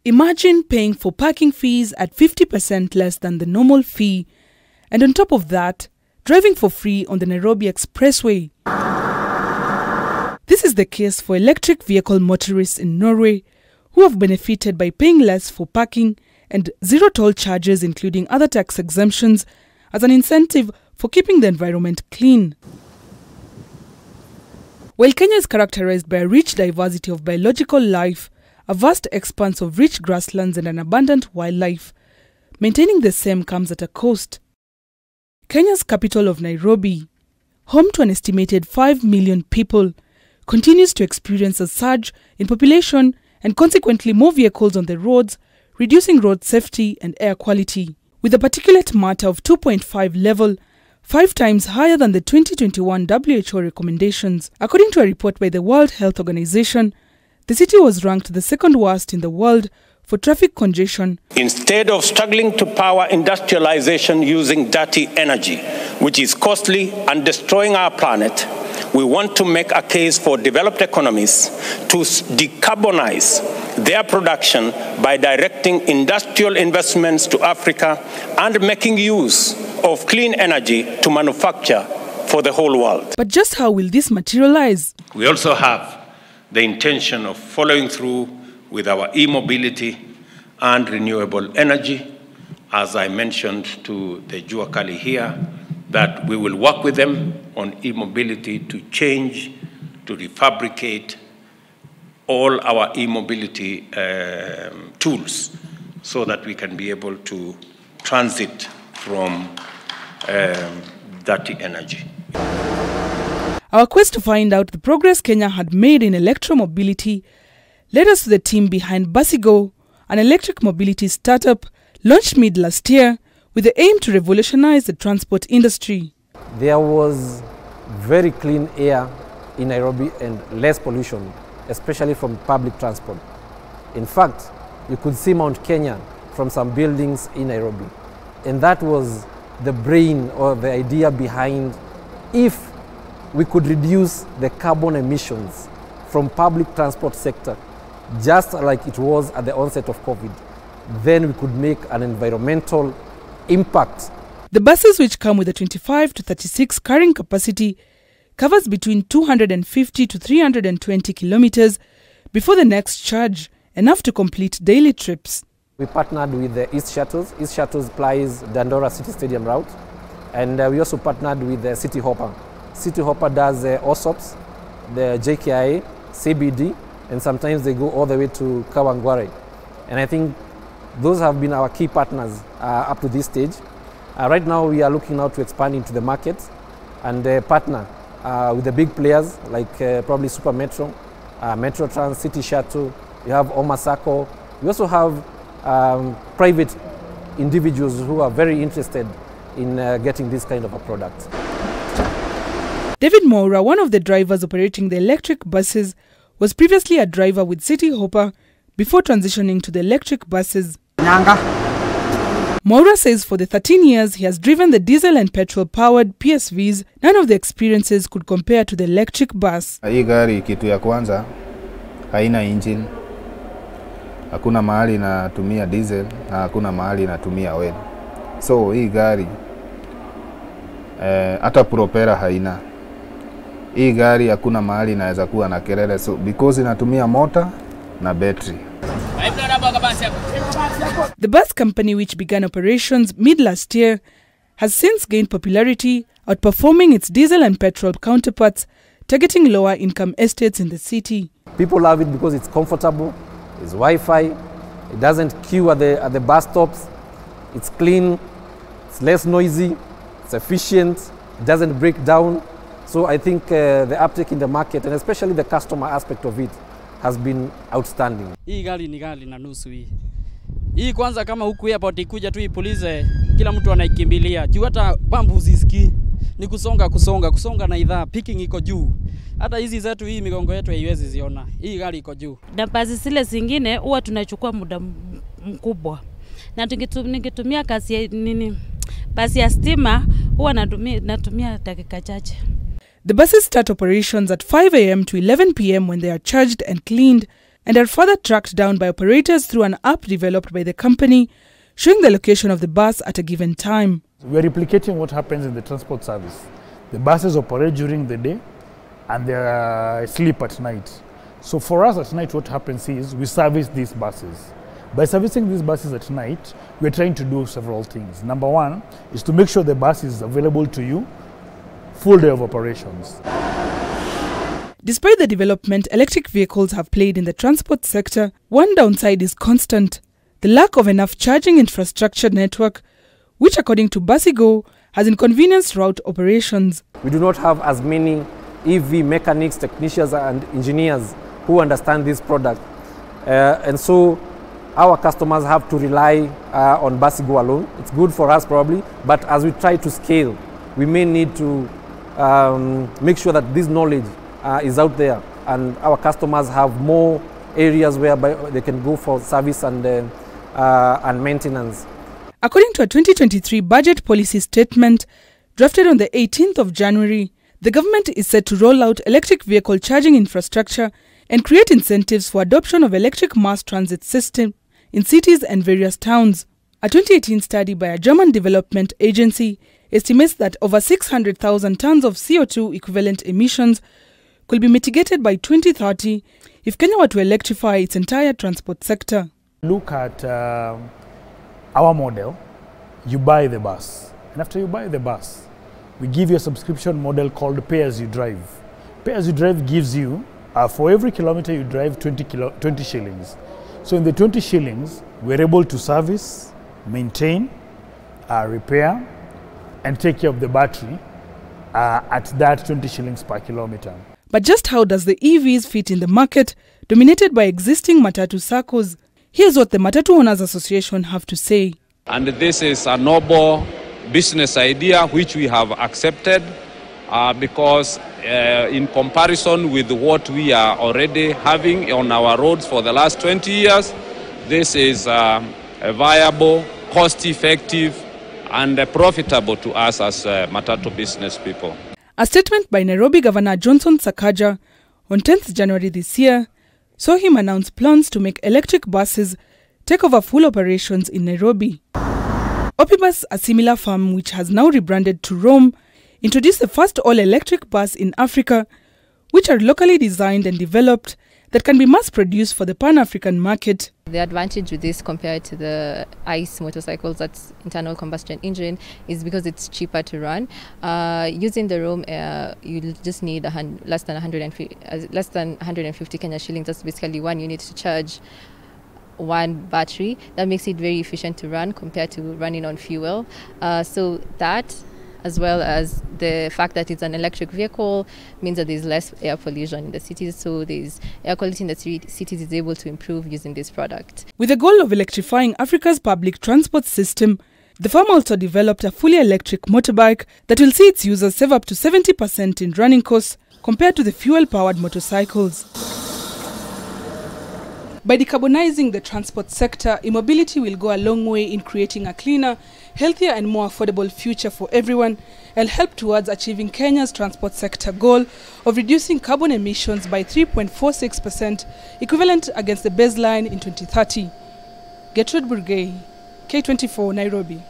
Imagine paying for parking fees at 50% less than the normal fee, and on top of that, driving for free on the Nairobi Expressway. This is the case for electric vehicle motorists in Norway, who have benefited by paying less for parking and zero toll charges, including other tax exemptions, as an incentive for keeping the environment clean. While Kenya is characterized by a rich diversity of biological life, a vast expanse of rich grasslands and an abundant wildlife, maintaining the same comes at a cost. Kenya's capital of Nairobi, home to an estimated 5 million people, continues to experience a surge in population and consequently more vehicles on the roads, reducing road safety and air quality, with a particulate matter of 2.5 level, 5 times higher than the 2021 WHO recommendations. According to a report by the World Health Organization, the city was ranked the second worst in the world for traffic congestion. Instead of struggling to power industrialization using dirty energy, which is costly and destroying our planet, we want to make a case for developed economies to decarbonize their production by directing industrial investments to Africa and making use of clean energy to manufacture for the whole world. But just how will this materialize? We also have the intention of following through with our e-mobility and renewable energy. As I mentioned to the Jua Kali here, that we will work with them on e-mobility to change, to refabricate all our e-mobility tools so that we can be able to transit from dirty energy. Our quest to find out the progress Kenya had made in electromobility led us to the team behind Busigo, an electric mobility startup launched mid last year with the aim to revolutionize the transport industry. There was very clean air in Nairobi and less pollution, especially from public transport. In fact, you could see Mount Kenya from some buildings in Nairobi. And that was the brain or the idea behind, if we could reduce the carbon emissions from public transport sector, just like it was at the onset of COVID, then we could make an environmental impact. The buses, which come with a 25 to 36 carrying capacity, covers between 250 to 320 kilometers before the next charge, enough to complete daily trips. We partnered with the East Shuttles. East Shuttles plies Dandora City Stadium route, and we also partnered with the City Hopper. City Hopper does OSOPs, the JKIA, CBD, and sometimes they go all the way to Kawangware. And I think those have been our key partners up to this stage. Right now we are looking now to expand into the market and partner with the big players like probably Super Metro, Metro Trans, City Shuttle, we have Omasako. We also have private individuals who are very interested in getting this kind of a product. David Moura, one of the drivers operating the electric buses, was previously a driver with City Hopper before transitioning to the electric buses. Moura says for the 13 years he has driven the diesel and petrol-powered PSVs, none of the experiences could compare to the electric bus. Hii gari kitu ya kwanza haina engine. Hakuna mahali inatumia diesel na hakuna mahali inatumia oil. So hii gari hata propela haina. Hii gari hakuna mahali inaweza kuwa na kelele, so because inatumia motor na battery. The bus company, which began operations mid last year, has since gained popularity, outperforming its diesel and petrol counterparts, targeting lower income estates in the city. People love it because it's comfortable, it's Wi-Fi, it doesn't queue at the bus stops, it's clean, it's less noisy, it's efficient, it doesn't break down. So I think the uptake in the market, and especially the customer aspect of it, has been outstanding. Hii gari ni gari na nusu hii. Hii kwanza kama huku airport ikuja tu ipulize, kila mtu anaikimbilia. Juu hata bambu usisiki. Ni kusonga na idhaa, picking iko juu. Hata hizi zetu hii migongo yetu haiwezi ziona. Hii gari iko juu. Na basi zile zingine huwa tunachukua muda mkubwa. Na ningetumia kasi ya basi ya stima huwa natumia dakika chache. The buses start operations at 5 a.m. to 11 p.m. when they are charged and cleaned, and are further tracked down by operators through an app developed by the company, showing the location of the bus at a given time. We are replicating what happens in the transport service. The buses operate during the day and they sleep at night. So for us at night, what happens is we service these buses. By servicing these buses at night, we're trying to do several things. Number one is to make sure the bus is available to you full day of operations. Despite the development electric vehicles have played in the transport sector, one downside is constant: the lack of enough charging infrastructure network, which according to Basigo has inconvenienced route operations. We do not have as many EV mechanics, technicians and engineers who understand this product. And so our customers have to rely on Basigo alone. It's good for us probably, but as we try to scale, we may need to make sure that this knowledge is out there and our customers have more areas whereby they can go for service and maintenance. According to a 2023 budget policy statement drafted on the 18th of January, the government is set to roll out electric vehicle charging infrastructure and create incentives for adoption of electric mass transit system in cities and various towns. A 2018 study by a German development agency estimates that over 600,000 tons of CO2 equivalent emissions could be mitigated by 2030 if Kenya were to electrify its entire transport sector. Look at our model. You buy the bus, and after you buy the bus, we give you a subscription model called Pay As You Drive. Pay As You Drive gives you, for every kilometer you drive, 20 shillings. So in the 20 shillings, we're able to service, maintain, repair, and take care of the battery at that 20 shillings per kilometer. But just how does the EVs fit in the market dominated by existing Matatu circles? Here's what the Matatu Owners Association have to say. And this is a noble business idea which we have accepted because in comparison with what we are already having on our roads for the last 20 years, this is a viable, cost-effective and profitable to us as Matatu business people. A statement by Nairobi Governor Johnson Sakaja on 10th January this year saw him announce plans to make electric buses take over full operations in Nairobi. Opibus, a similar firm which has now rebranded to Rome, introduced the first all-electric bus in Africa, which are locally designed and developed that can be mass-produced for the Pan-African market. The advantage with this compared to the ICE motorcycles, that's internal combustion engine, is because it's cheaper to run. Using the Rome, you just need less than 150 Kenya shillings. That's basically 1 unit to charge one battery. That makes it very efficient to run compared to running on fuel. So that, as well as the fact that it's an electric vehicle, means that there's less air pollution in the cities, so there's air quality in the cities is able to improve using this product. With the goal of electrifying Africa's public transport system, the firm also developed a fully electric motorbike that will see its users save up to 70% in running costs compared to the fuel-powered motorcycles. By decarbonizing the transport sector, e-mobility will go a long way in creating a cleaner, healthier and more affordable future for everyone and help towards achieving Kenya's transport sector goal of reducing carbon emissions by 3.46%, equivalent against the baseline in 2030. Gertrude Burgay, K24, Nairobi.